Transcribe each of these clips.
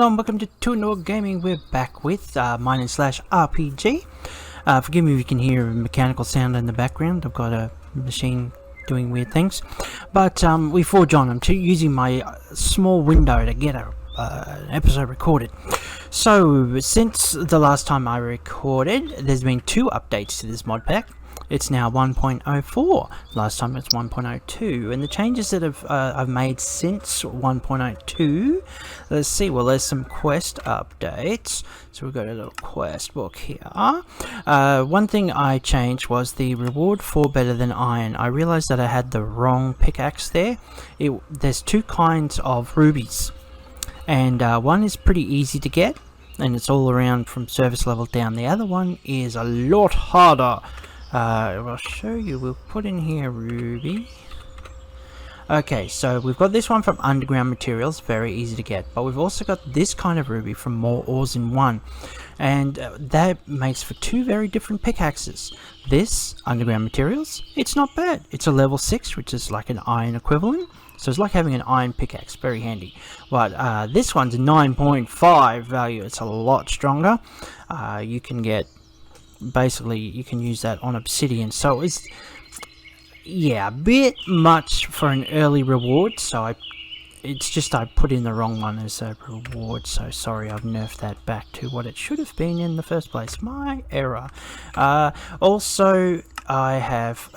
hello and welcome to Two Gaming. We're back with Mine/RPG. Forgive me if you can hear a mechanical sound in the background. I've got a machine doing weird things. But we forge on. I'm using my small window to get an episode recorded. So, since the last time I recorded, there's been 2 updates to this mod pack. It's now 1.04. Last time it was 1.02, and the changes that I've made since 1.02. Let's see. Well, there's some quest updates. So we've got a little quest book here. One thing I changed was the reward for better than iron. I realized that I had the wrong pickaxe there. There's 2 kinds of rubies, and one is pretty easy to get, and it's all around from service level down. The other one is a lot harder. I'll show you. We'll put in here ruby. Okay, so we've got this one from underground materials, very easy to get, but we've also got this kind of ruby from more ores in one, and that makes for 2 very different pickaxes. This underground materials, it's not bad. It's a level 6, which is like an iron equivalent, so it's like having an iron pickaxe, very handy. But this one's a 9.5 value. It's a lot stronger. You can get, basically you can use that on obsidian, so it's, yeah, a bit much for an early reward. So I put in the wrong one as a reward, so sorry, I've nerfed that back to what it should have been in the first place. My error. Also, I have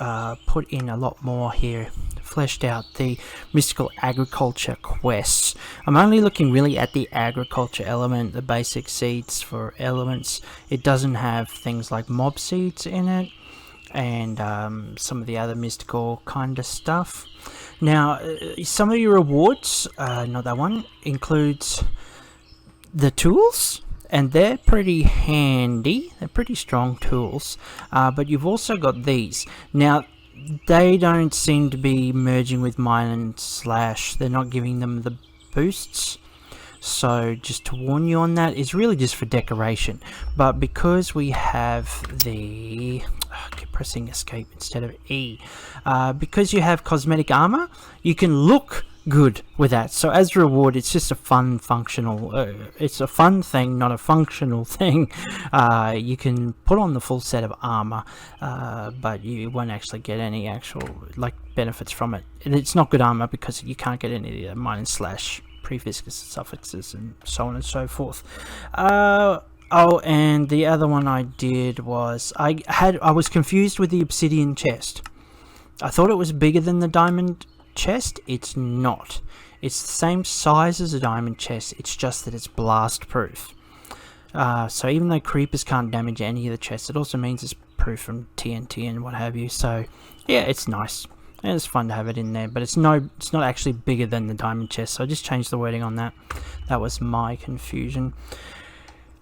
put in a lot more here, fleshed out the mystical agriculture quests. I'm only looking really at the agriculture element, the basic seeds for elements. It doesn't have things like mob seeds in it, and some of the other mystical kind of stuff. Now, some of your rewards, not that one, includes the tools, and they're pretty handy. They're pretty strong tools, but you've also got these. Now, they don't seem to be merging with mine and slash. They're not giving them the boosts, so just to warn you on that, it's really just for decoration. But because we have the, I keep pressing escape instead of E, because you have cosmetic armor, you can look good with that. So as a reward, it's just a fun functional, it's a fun thing, not a functional thing. You can put on the full set of armor, but you won't actually get any actual like benefits from it. And it's not good armor because you can't get any of the mine and slash prefixes, suffixes, and so on and so forth. Oh, and the other one I did was I was confused with the Obsidian Chest. I thought it was bigger than the Diamond Chest. It's not. It's the same size as a Diamond Chest. It's just that it's blast proof. So even though creepers can't damage any of the chests, it also means it's proof from TNT and what have you. So yeah, it's nice. And it's fun to have it in there, but it's not actually bigger than the Diamond Chest, so I just changed the wording on that. That was my confusion.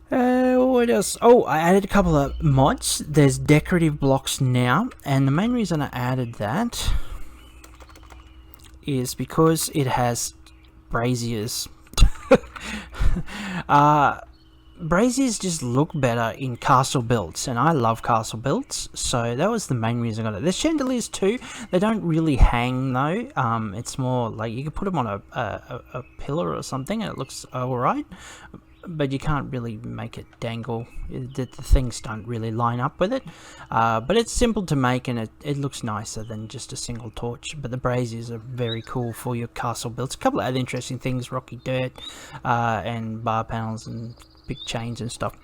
What else? Oh, I added a couple of mods. There's Decorative Blocks now, and the main reason I added that is because it has braziers. Braziers just look better in castle builds, and I love castle builds, so that was the main reason I got it. There's chandeliers too. They don't really hang though. It's more like you can put them on a pillar or something and it looks alright, but you can't really make it dangle. The things don't really line up with it, but it's simple to make, and it looks nicer than just a single torch. But the braziers are very cool for your castle builds. A couple of other interesting things: rocky dirt, and bar panels, and big chains and stuff.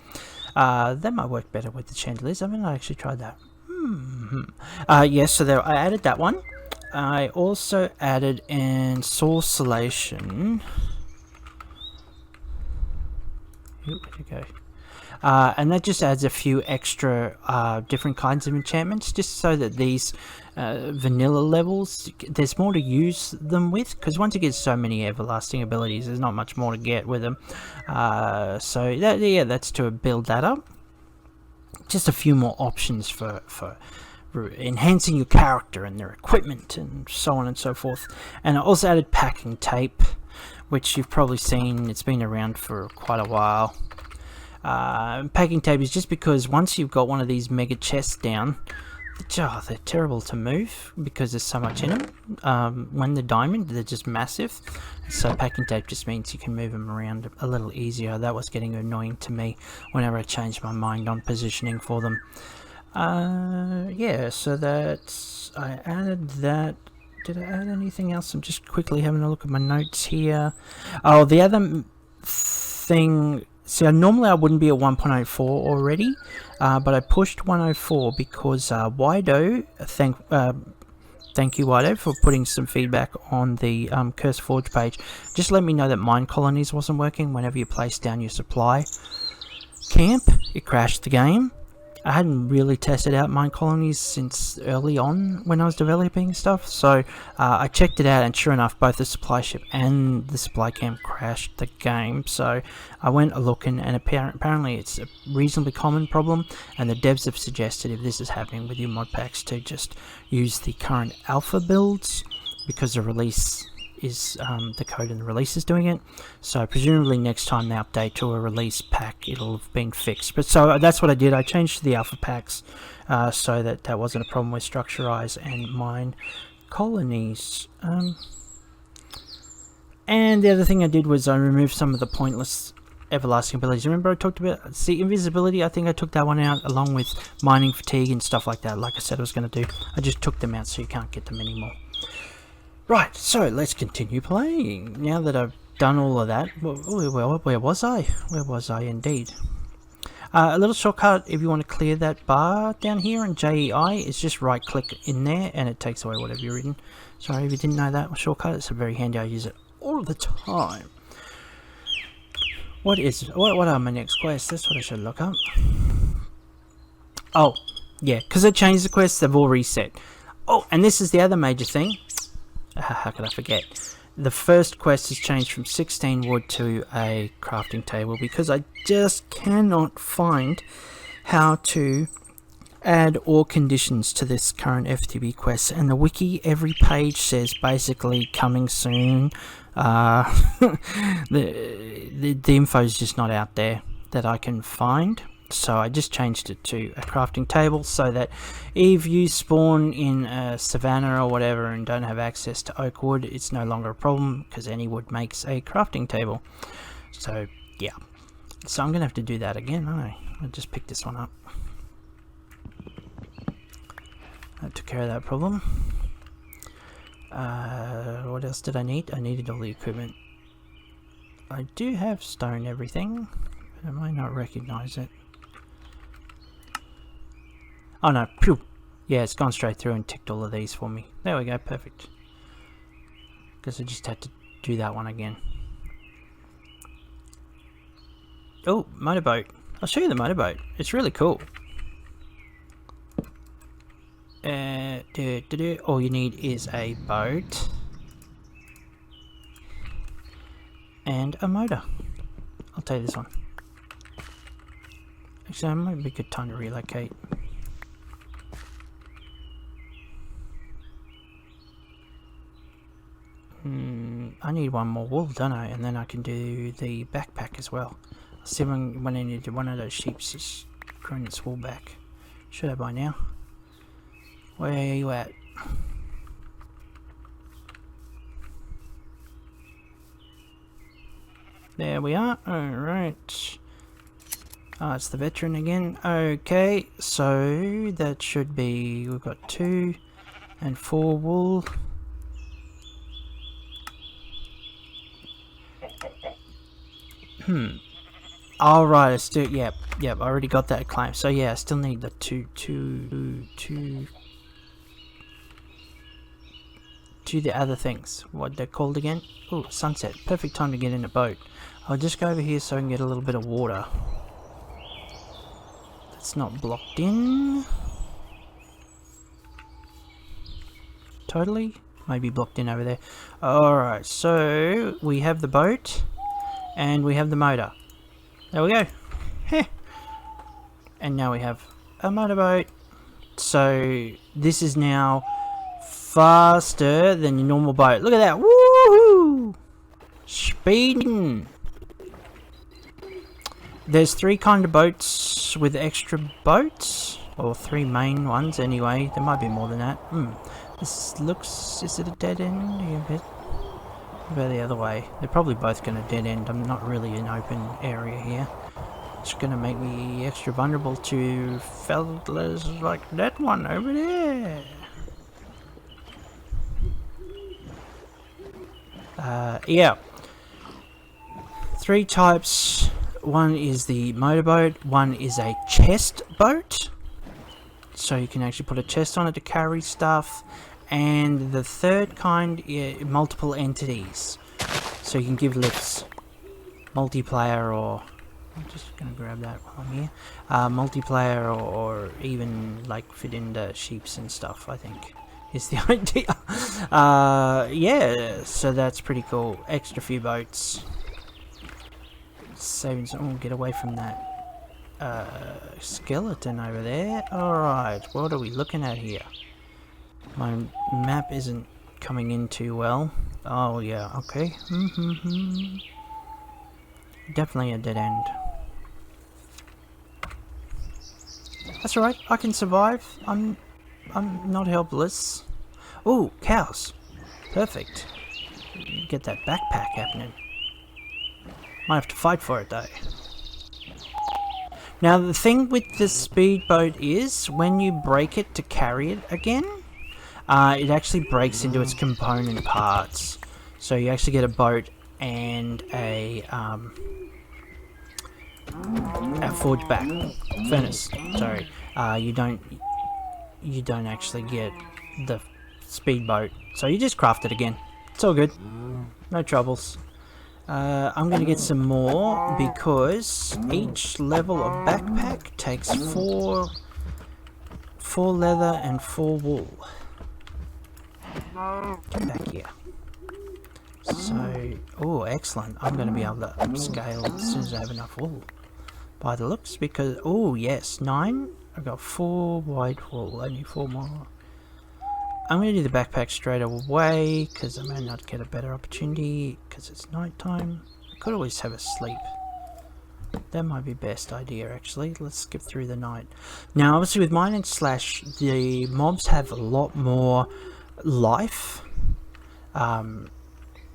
That might work better with the chandeliers. I haven't actually tried that. Yes, so there, I added that one. I also added in sorcelation. Ooh, where'd it go? And that just adds a few extra different kinds of enchantments, just so that these vanilla levels, there's more to use them with, because once you get so many everlasting abilities, there's not much more to get with them. So that, yeah, that's to build that up. Just a few more options for enhancing your character and their equipment and so on and so forth. And I also added packing tape, which you've probably seen. It's been around for quite a while. Packing tape is just because once you've got one of these mega chests down, they're terrible to move because there's so much in them. When they're diamond, they're just massive. So packing tape just means you can move them around a little easier. That was getting annoying to me whenever I changed my mind on positioning for them. Yeah, so that's... I added that. Did I add anything else? I'm just quickly having a look at my notes here. Oh, the other thing... See, normally I wouldn't be at 1.04 already, but I pushed 104 because Wido, thank you Wido for putting some feedback on the Curse Forge page. Just let me know that Minecolonies wasn't working whenever you place down your supply camp. It crashed the game. I hadn't really tested out Minecolonies since early on when I was developing stuff, so I checked it out, and sure enough, both the supply ship and the supply camp crashed the game. So I went looking, and apparently it's a reasonably common problem, and the devs have suggested if this is happening with your mod packs to just use the current alpha builds, because the release is the code in the release is doing it. So presumably next time they update to a release pack, it'll have been fixed. But so that's what I did. I changed to the alpha packs so that wasn't a problem with Structurize and Minecolonies. And the other thing I did was I removed some of the pointless everlasting abilities. Remember I talked about invisibility? I think I took that one out along with mining fatigue and stuff like that, like I said I was going to do. I just took them out so you can't get them anymore. Right, so let's continue playing. Now that I've done all of that, where was I? Where was I indeed? A little shortcut if you want to clear that bar down here in JEI is just right click in there and it takes away whatever you've written. Sorry if you didn't know that shortcut, it's very handy, I use it all the time. What are my next quests? That's what I should look up. Oh, yeah, because I changed the quests, they've all reset. Oh, and this is the other major thing. How could I forget? The first quest has changed from 16 wood to a crafting table because I just cannot find how to add ore conditions to this current FTBquests, and the wiki every page says basically coming soon. The info is just not out there that I can find. So I just changed it to a crafting table so that if you spawn in a savannah or whatever and don't have access to oak wood, it's no longer a problem because any wood makes a crafting table. So yeah, so I'm gonna have to do that again, aren't I? I'll just pick this one up. That took care of that problem. What else did I need? I needed all the equipment. I do have stone everything, but I might not recognize it. Oh no, phew. Yeah, it's gone straight through and ticked all of these for me. There we go, perfect. Because I just had to do that one again. Oh, motorboat. I'll show you the motorboat. It's really cool. All you need is a boat. And a motor. I'll take this one. Actually, it might be a good time to relocate. I need one more wool, don't I? And then I can do the backpack as well. I'll see when I need one of those sheeps is growing its wool back. Should have by now. Where are you at? There we are. Alright. Oh, it's the veteran again. Okay, so that should be... We've got 2 and 4 wool. Alright, I still... Yep, I already got that claim. So yeah, I still need the two the other things. What they're called again? Oh, sunset. Perfect time to get in a boat. I'll just go over here so I can get a little bit of water. That's not blocked in. Totally. Maybe blocked in over there. Alright, so we have the boat and we have the motor. There we go. Heh. And now we have a motorboat. So this is now faster than your normal boat. Look at that. Woohoo! Speeding. There's 3 kind of boats with extra boats. or 3 main ones anyway. There might be more than that. This looks... is it a dead end? Yeah, a bit. About the other way. They're probably both going to dead end. I'm not really an open area here. It's going to make me extra vulnerable to fellas like that one over there. Yeah. 3 types. One is the motorboat. One is a chest boat. So you can actually put a chest on it to carry stuff. And the third kind, multiple entities. So you can give lifts. Multiplayer or... I'm just going to grab that while I'm here. Multiplayer or even like fit into sheeps and stuff, I think, is the idea. Yeah, so that's pretty cool. Extra few boats. Saving some... Oh, get away from that skeleton over there. Alright, what are we looking at here? My map isn't coming in too well. Oh yeah, okay. Definitely a dead end. That's alright, I can survive. I'm not helpless. Oh, cows. Perfect. Get that backpack happening. Might have to fight for it though. Now the thing with the speedboat is, when you break it to carry it again, it actually breaks into its component parts. So you actually get a boat and a forge back furnace. Sorry, you don't actually get the speedboat. So you just craft it again. It's all good. No troubles. I'm going to get some more because each level of backpack takes 4 leather and 4 wool. Get back here. So, oh, excellent. I'm going to be able to upscale as soon as I have enough wool. By the looks, because, oh yes, 9. I've got 4 white wool. I need 4 more. I'm going to do the backpack straight away, because I may not get a better opportunity, because it's night time. I could always have a sleep. That might be best idea, actually. Let's skip through the night. Now, obviously with Mine and Slash, the mobs have a lot more life.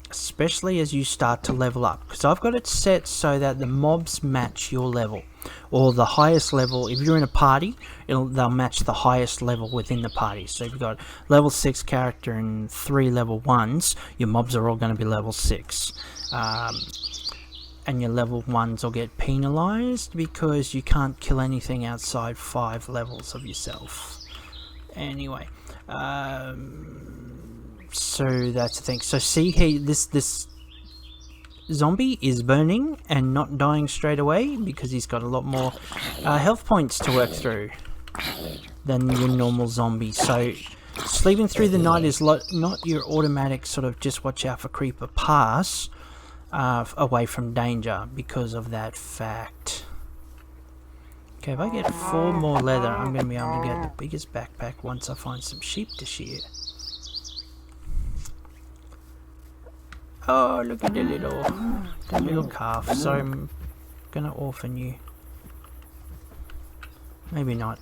Especially as you start to level up, because I've got it set so that the mobs match your level, or the highest level. If you're in a party, they'll match the highest level within the party. So if you've got level 6 character and 3 level 1s, your mobs are all going to be level 6, and your level 1s will get penalized because you can't kill anything outside 5 levels of yourself. Anyway, so that's the thing. So see here, this zombie is burning and not dying straight away because he's got a lot more health points to work through than your normal zombie. So sleeping through the night is not your automatic sort of just watch out for creeper pass away from danger because of that fact. Okay, if I get 4 more leather, I'm going to be able to get the biggest backpack once I find some sheep to shear. Oh, look at the little calf. So I'm gonna orphan you. Maybe not.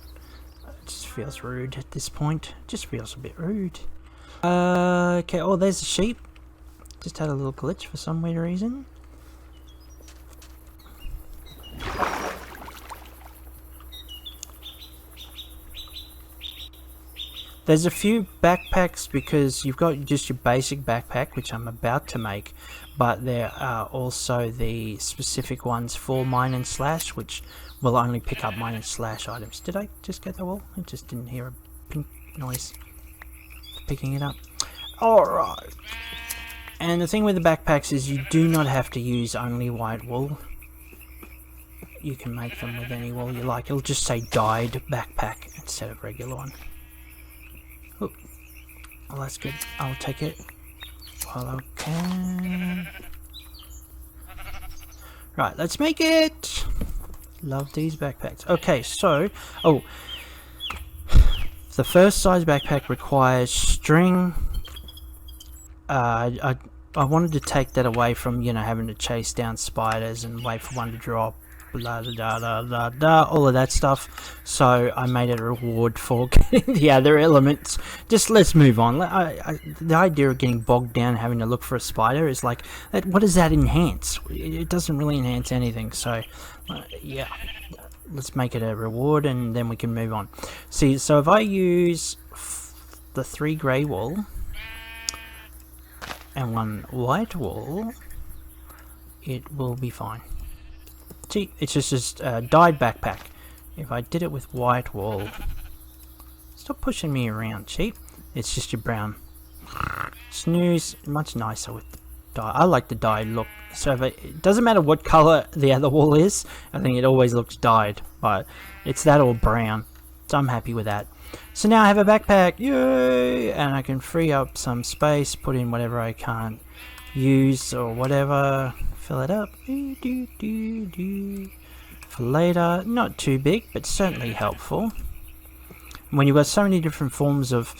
It just feels rude at this point. It just feels a bit rude. Okay. Oh, there's a sheep. Just had a little glitch for some weird reason. There's a few backpacks because you've got just your basic backpack, which I'm about to make, but there are also the specific ones for Mine and Slash, which will only pick up Mine and Slash items. Did I just get the wool? I just didn't hear a pink noise picking it up. Alright. And the thing with the backpacks is you do not have to use only white wool. You can make them with any wool you like. It'll just say dyed backpack instead of regular one. Oh, well, that's good. I'll take it while I can. Right, let's make it. Love these backpacks. Okay, so the first size backpack requires string. I wanted to take that away from, you know, having to chase down spiders and wait for one to drop blah, da, da, da, da, all of that stuff. So I made it a reward for getting the other elements. Just let's move on. The idea of getting bogged down having to look for a spider is like, what does that enhance? It doesn't really enhance anything. So yeah, let's make it a reward and then we can move on. See, so if I use the 3 grey wool and 1 white wool, it will be fine. See, it's just a dyed backpack. If I did it with white wool, stop pushing me around, sheep. It's just your brown. Snooze, much nicer with the dye. I like the dyed look. So if it doesn't matter what color the other wool is, I think it always looks dyed, but it's that or brown. So I'm happy with that. So now I have a backpack, yay! And I can free up some space, put in whatever I can't use or whatever, fill it up. For later, not too big, but certainly helpful. When you've got so many different forms of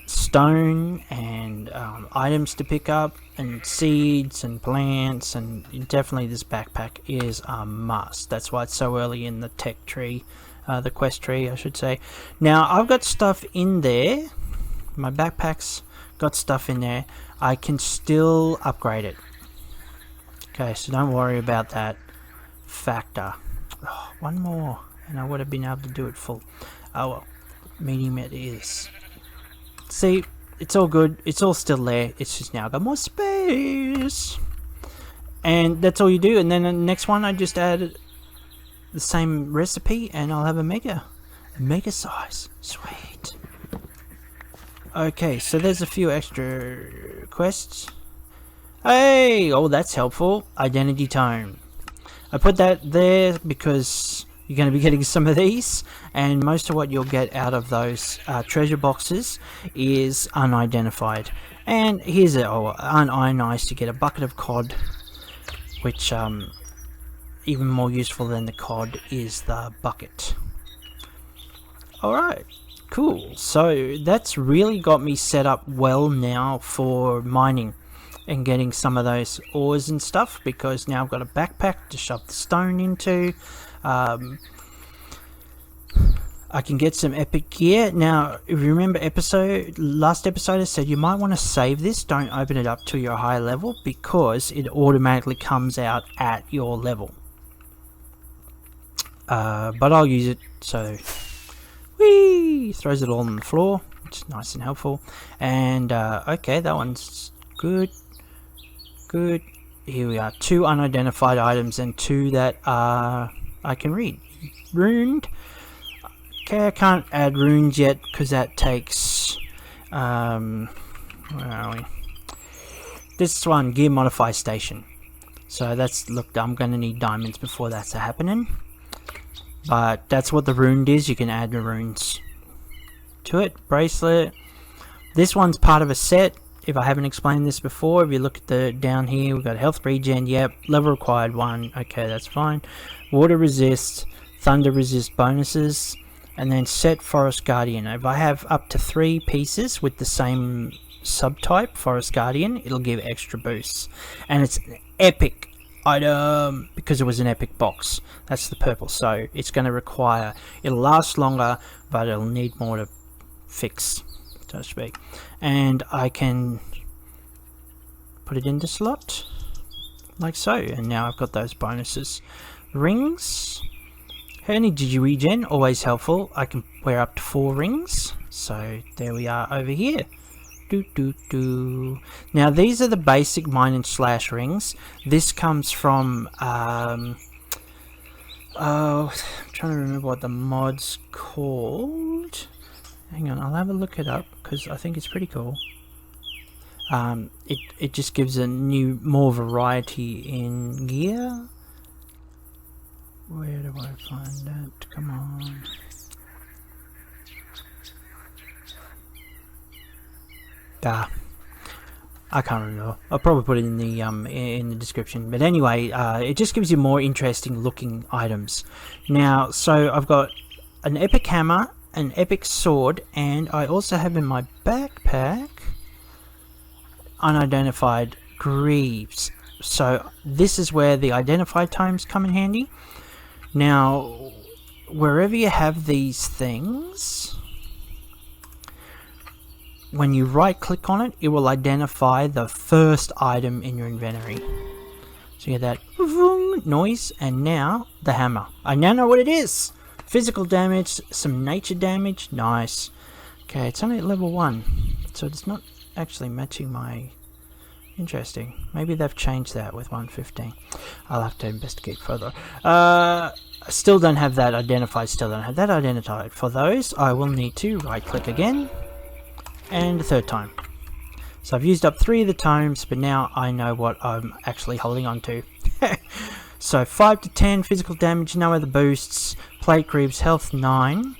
stone and items to pick up, and seeds and plants, and definitely this backpack is a must. That's why it's so early in the tech tree, the quest tree I should say. Now I've got stuff in there, my backpack's got stuff in there, I can still upgrade it. Okay, so don't worry about that factor. Oh, 1 more and I would have been able to do it full. Oh well, medium it is. See, it's all good, it's all still there, it's just now got more space. And that's all you do, and then the next one I just added the same recipe and I'll have a mega size. Sweet. Okay, so there's a few extra quests. Hey, oh that's helpful. Identity tome. I put that there because you're going to be getting some of these, and most of what you'll get out of those treasure boxes is unidentified. And here's nice to get a bucket of cod, which even more useful than the cod is the bucket. Alright, cool. So that's really got me set up well now for mining and getting some of those ores and stuff, because now I've got a backpack to shove the stone into. I can get some epic gear. Now, if you remember last episode I said you might want to save this, don't open it up to your high level, because it automatically comes out at your level. But I'll use it, so whee, throws it all on the floor, which is nice and helpful. And okay, that one's good. Here we are, 2 unidentified items and 2 that I can read. Runed. Okay, I can't add runes yet because that takes where are we? This one, gear modify station. So that's, look, I'm gonna need diamonds before that's happening. But that's what the rune is, you can add the runes to it. Bracelet. This one's part of a set. If I haven't explained this before, if you look at the down here, we've got health regen, yep, level required 1, okay, that's fine. Water resist, thunder resist bonuses, and then set forest guardian. If I have up to 3 pieces with the same subtype, forest guardian, it'll give extra boosts. And it's an epic item because it was an epic box. That's the purple, so it's going to require, it'll last longer, but it'll need more to fix, so to speak. And I can put it into slot like so, and now I've got those bonuses. Rings, energy regen, always helpful. I can wear up to 4 rings, so there we are over here. Now these are the basic mine and slash rings. This comes from oh, I'm trying to remember what the mod's called. Hang on, I'll have a look it up because I think it's pretty cool. It just gives a more variety in gear. Where do I find that? Come on. I can't remember. I'll probably put it in the description. But anyway, it just gives you more interesting looking items. Now, so I've got an epic hammer, an epic sword, and I also have in my backpack unidentified greaves. So this is where the identify times come in handy. Now, wherever you have these things, when you right click on it, it will identify the first item in your inventory. So you get that noise, and now the hammer. I now know what it is. Physical damage, some nature damage, nice. Okay, it's only at level 1, so it's not actually matching my... Interesting. Maybe they've changed that with 115. I'll have to investigate further. I still don't have that identified. Still don't have that identified. For those, I will need to right-click again, and a third time. So I've used up 3 of the times, but now I know what I'm actually holding on to. So 5 to 10 physical damage, no other boosts. Plate creeps, health 9.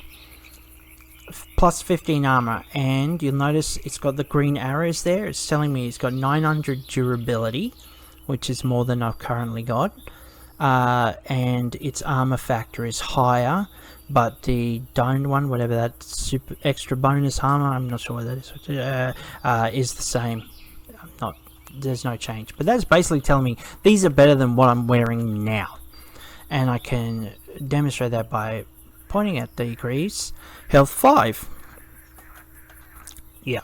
Plus 15 armor, and you'll notice it's got the green arrows there. It's telling me it's got 900 durability, which is more than I've currently got, and its armor factor is higher, but the domed one, whatever that super extra bonus armor, I'm not sure what that is the same. There's no change, but that's basically telling me these are better than what I'm wearing now, and I can demonstrate that by pointing at the degrees. Health 5. Yeah.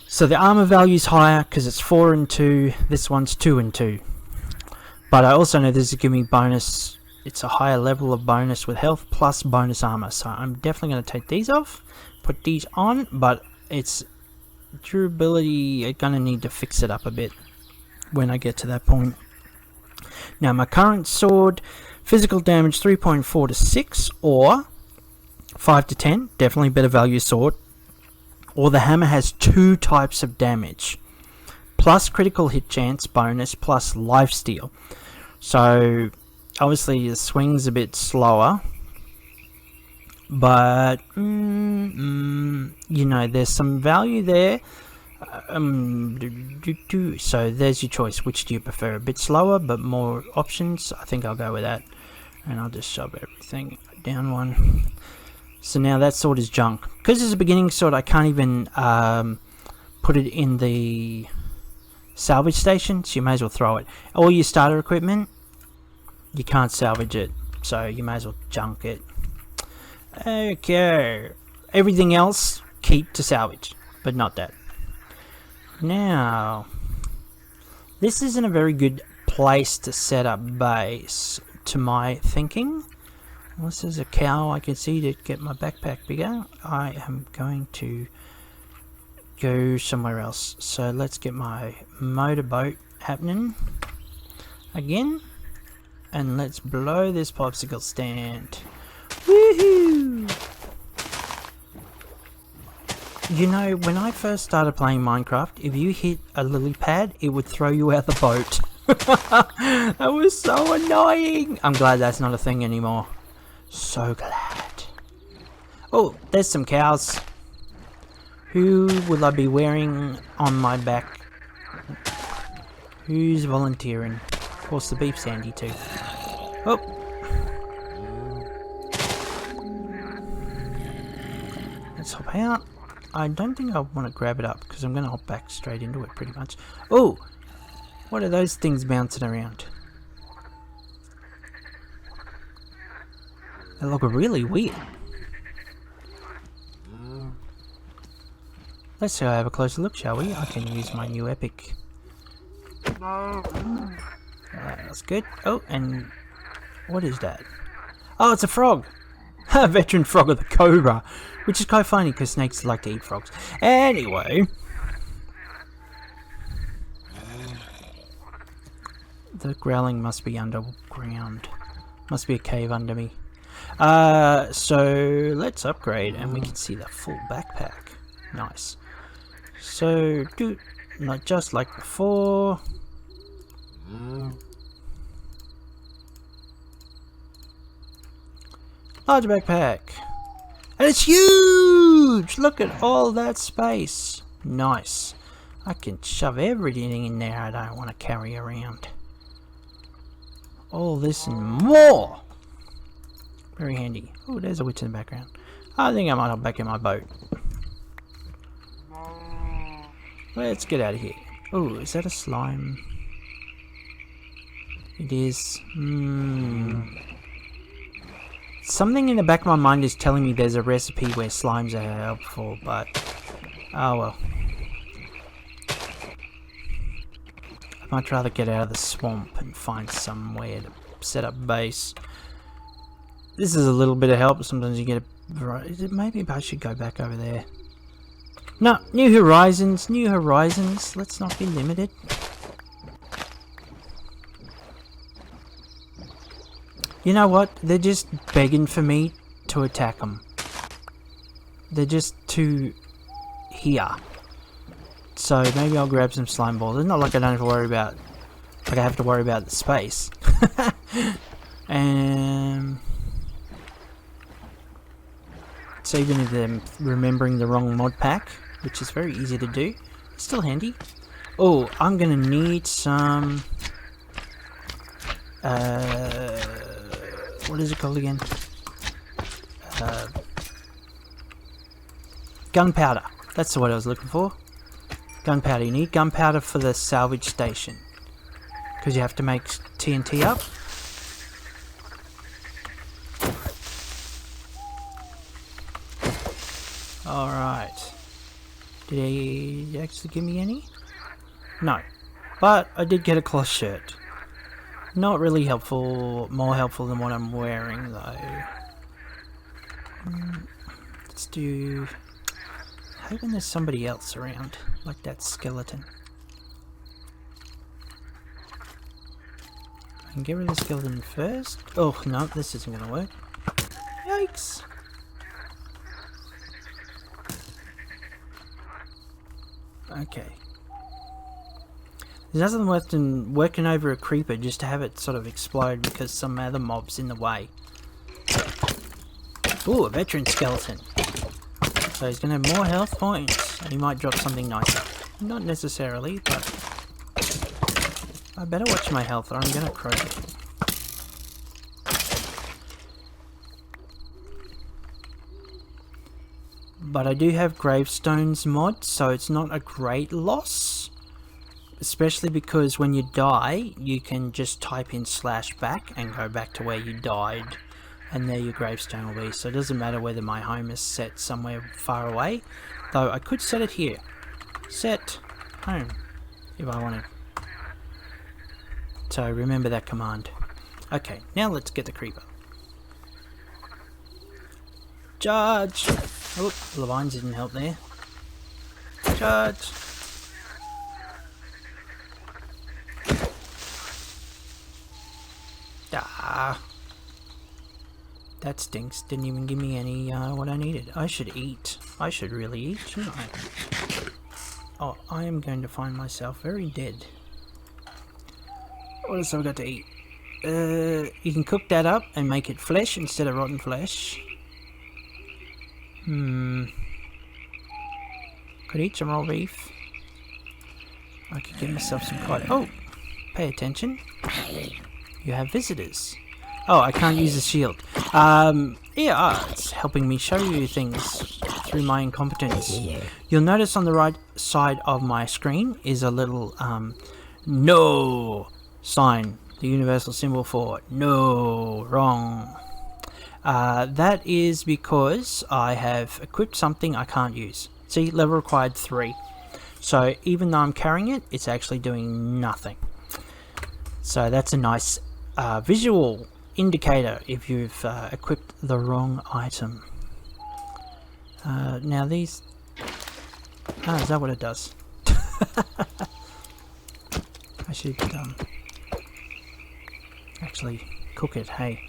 So the armor value is higher because it's 4 and 2. This one's 2 and 2. But I also know this is giving me bonus. It's a higher level of bonus with health plus bonus armor. So I'm definitely going to take these off, put these on, but it's durability. I'm going to need to fix it up a bit when I get to that point. Now my current sword, physical damage 3.4 to 6, or 5 to 10, definitely better value sword. Or the hammer has 2 types of damage, plus critical hit chance bonus, plus lifesteal. So obviously the swing's a bit slower, but you know, there's some value there. So there's your choice. Which do you prefer? A bit slower but more options? I think I'll go with that, and I'll just shove everything down 1. So now that sword is junk. Because it's a beginning sword, I can't even put it in the salvage station, so you may as well throw it. All your starter equipment, you can't salvage it, so you may as well junk it. Okay. Everything else, keep to salvage, but not that. Now, this isn't a very good place to set up base, to my thinking. Unless there's a cow I can see to get my backpack bigger, I am going to go somewhere else. So let's get my motorboat happening again, and let's blow this popsicle stand. Woohoo! You know, when I first started playing Minecraft, if you hit a lily pad, it would throw you out the boat. That was so annoying. I'm glad that's not a thing anymore. So glad. Oh, there's some cows. Who will I be wearing on my back? Who's volunteering? Of course, the beef's handy too. Oh. Let's hop out. I don't think I want to grab it up because I'm going to hop back straight into it pretty much. Oh! What are those things bouncing around? They look really weird. Let's have a closer look, shall we? I can use my new epic. That's good. Oh, and what is that? Oh, it's a frog! A veteran frog of the cobra. Which is quite funny because snakes like to eat frogs. Anyway. The growling must be underground. Must be a cave under me. So let's upgrade and we can see the full backpack. Nice. So, not just like before. Large backpack. And it's huge! Look at all that space. Nice. I can shove everything in there I don't want to carry around. All this and more. Very handy. Oh, there's a witch in the background. I think I might hop back in my boat. Let's get out of here. Oh, is that a slime? It is. Something in the back of my mind is telling me there's a recipe where slimes are helpful, but oh well. I'd much rather get out of the swamp and find somewhere to set up base. This is a little bit of help. Sometimes you get a... Maybe I should go back over there. No, new horizons, new horizons. Let's not be limited. You know what? They're just begging for me to attack them. They're just too here. So maybe I'll grab some slime balls. It's not like I don't have to worry about... Like I have to worry about the space. So even if they're remembering the wrong mod pack, which is very easy to do, it's still handy. Oh, I'm gonna need some... what is it called again? Gunpowder. That's what I was looking for. Gunpowder. You need gunpowder for the salvage station. Because you have to make TNT up. Alright. Did he actually give me any? No. But I did get a cloth shirt. Not really helpful, more helpful than what I'm wearing though. Let's do... Hoping there's somebody else around, like that skeleton. I can get rid of the skeleton first. Oh no, this isn't gonna work. Yikes! Okay. There's nothing worse than working over a creeper just to have it sort of explode because some other mob's in the way. Ooh, a veteran skeleton. So he's going to have more health points and he might drop something nicer. Not necessarily, but I better watch my health or I'm going to croak. But I do have gravestones mod, so it's not a great loss. Especially because when you die, you can just type in /back and go back to where you died. And there your gravestone will be. So it doesn't matter whether my home is set somewhere far away. Though I could set it here. Set home, if I wanted. So remember that command. Okay, now let's get the creeper. Charge! Oh, the vines didn't help there. Charge! Ah, that stinks. Didn't even give me any what I needed. I should eat. I should really eat, shouldn't I? Oh, I am going to find myself very dead. What else have I got to eat? You can cook that up and make it flesh instead of rotten flesh. Could eat some raw beef. I could get myself some quite... Oh! Pay attention. You have visitors. Oh, I can't use the shield. Yeah, it's helping me show you things through my incompetence. You'll notice on the right side of my screen is a little, no sign. The universal symbol for no, wrong. That is because I have equipped something I can't use. See, level required 3. So even though I'm carrying it, it's actually doing nothing. So that's a nice visual indicator if you've equipped the wrong item. Now these... Oh, is that what it does? I should actually cook it, hey.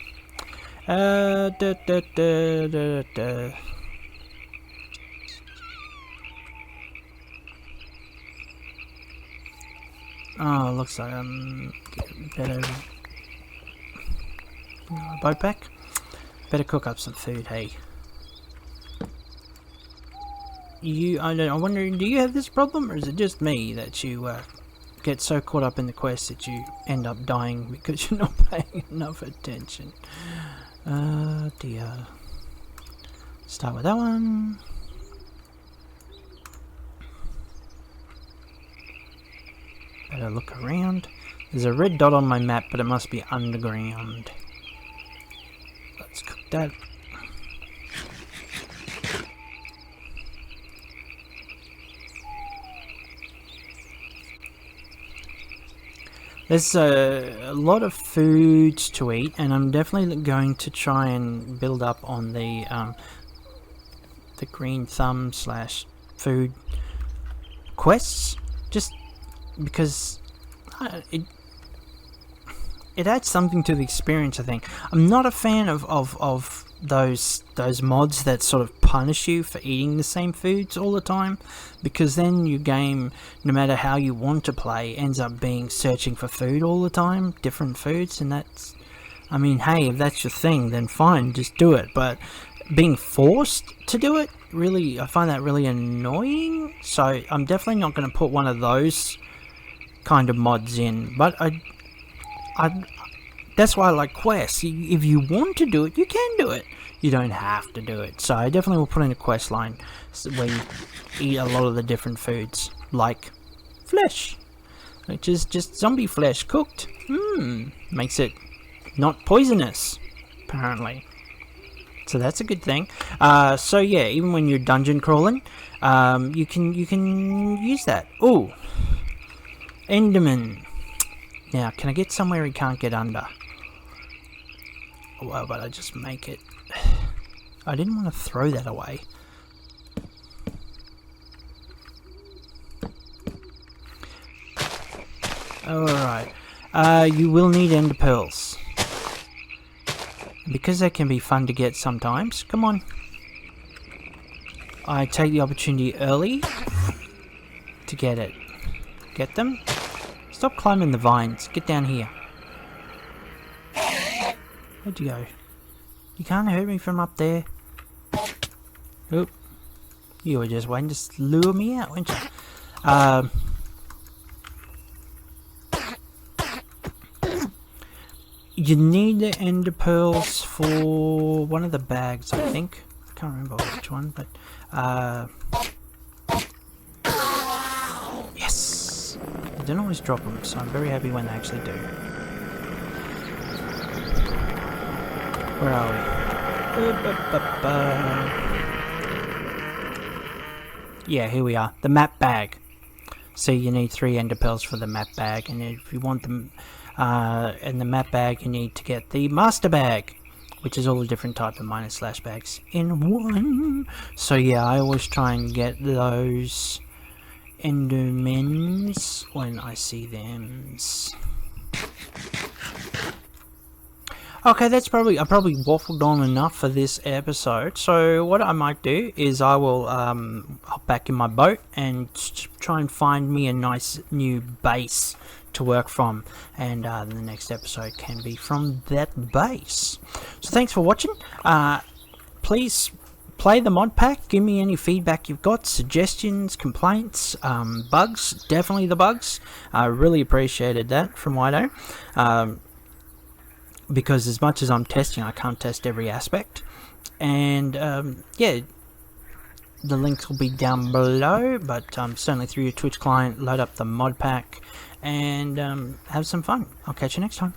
Oh, looks like I'm better boat pack. Better cook up some food, hey. I wonder, do you have this problem, or is it just me that you get so caught up in the quest that you end up dying because you're not paying enough attention? Dear. Start with that one. Better look around. There's a red dot on my map, but it must be underground. Let's cook that. There's a lot of foods to eat, and I'm definitely going to try and build up on the green thumb / food quests, just because it adds something to the experience. I think I'm not a fan of those mods that sort of punish you for eating the same foods all the time, because then your game, no matter how you want to play, ends up being searching for food all the time, different foods. And that's, I mean, hey, if that's your thing, then fine, just do it. But being forced to do it, really, I find that really annoying. So I'm definitely not going to put one of those kind of mods in. But I that's why I like quests. If you want to do it, you can do it. You don't have to do it. So I definitely will put in a quest line where you eat a lot of the different foods, like flesh, which is just zombie flesh cooked. Makes it not poisonous, apparently. So that's a good thing. So yeah, even when you're dungeon crawling, you can use that. Ooh, Enderman. Now, can I get somewhere he can't get under? Well, but I just make it. I didn't want to throw that away. Alright. You will need ender pearls. Because they can be fun to get sometimes. Come on. I take the opportunity early to get it. Get them? Stop climbing the vines. Get down here. Where'd you go? You can't hurt me from up there. Oop. You were just waiting to lure me out, weren't you? You need the ender pearls for one of the bags, I think. I can't remember which one, but yes! I don't always drop them, so I'm very happy when they actually do. Where are we? Yeah, here we are. The map bag. So you need 3 ender pearls for the map bag, and if you want them in the map bag, you need to get the master bag, which is all the different type of minus / bags in one. So yeah, I always try and get those endermens when I see them. Okay, I probably waffled on enough for this episode. So what I might do is I will hop back in my boat and try and find me a nice new base to work from, and the next episode can be from that base. So thanks for watching. Please play the mod pack. Give me any feedback you've got, suggestions, complaints, bugs. Definitely the bugs. I really appreciated that from Wido. Because as much as I'm testing, I can't test every aspect. And yeah, the links will be down below, but certainly through your Twitch client, load up the mod pack and have some fun. I'll catch you next time.